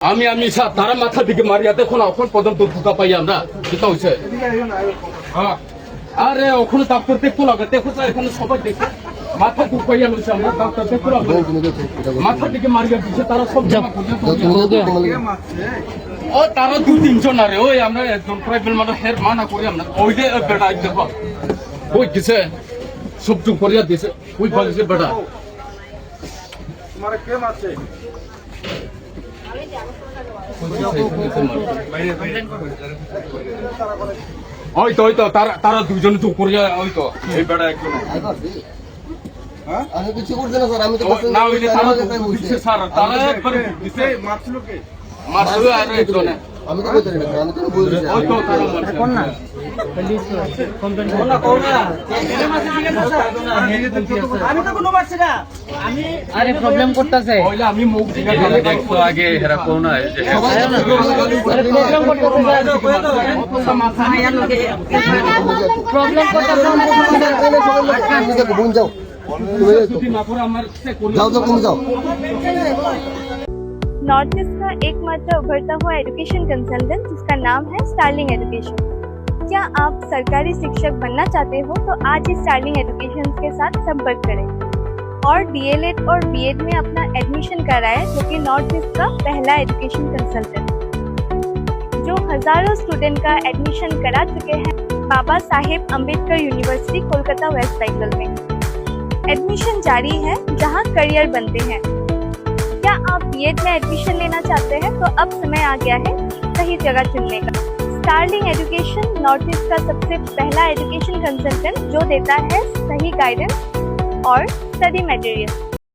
আমি তারা মাথা দিকে মারিয়া দেখো না এখন পর্যন্ত ধোকা পাই আমরা যেটা হয়েছে হ্যাঁ আরে ওখানে ডাক্তার দেখো লাগে দেখো তো এখানে সবাই দেখে মাথা ঢুকাইয়া লইছে আমরা ডাক্তার দেখো লাগে মাথা দিকে মারিয়া দিচ্ছে তারা সব ও তারা দু তিনজন আরে ওই আমরা একজন প্রাইভেট মানে হের মানা করি আমরা ওই যে বেটা দেখো ওই দিছে সব চুপ করিয়া দিছে ওই বলছে বেটা তোমার কে মারছে ওই তো তারা দুজন চুপ করিয়া ওই তো এই বেটা একজন আমি কিছু করছি না স্যার, আমি তো না ওই যে তারা দিছে স্যার তারা একবার দিছে মারছিল কে মারছিল আর একজন আমি তো বলতে পারি না, আমি তো বলছি ওই তো তারা মারছে কোন না আমি তো কোনো মারছি না আমি আরে প্রবলেম করতেছে ওইলা আমি মুখ দিকে গেলে দেখো আগে হেরা কোন না যে আরে প্রবলেম করতেছে প্রবলেম করতেছে বোন যাও, যদি না করে আমার সে কোন যাও তুমি যাও। नॉर्थ ईस्ट का एकमात्र उभरता हुआ एजुकेशन कंसल्टेंट जिसका नाम है स्टारलिंग एजुकेशन। क्या आप सरकारी शिक्षक बनना चाहते हो तो आज ही स्टारलिंग एजुकेशन के साथ संपर्क करें और डीएलएड और बीएड में अपना एडमिशन कराएं, जो कि नॉर्थ ईस्ट का पहला एजुकेशन कंसल्टेंट जो हजारों स्टूडेंट का एडमिशन करा चुके हैं बाबा साहेब अम्बेडकर यूनिवर्सिटी कोलकाता वेस्ट बेंगल में। एडमिशन जारी है जहां करियर बनते हैं। क्या आप बीएड में एडमिशन लेना चाहते हैं तो अब समय आ गया है सही जगह चुनने का। स्टारलिंग एजुकेशन नॉर्थ ईस्ट का सबसे पहला एजुकेशन कंसल्टेंट जो देता है सही गाइडेंस और स्टडी मटेरियल।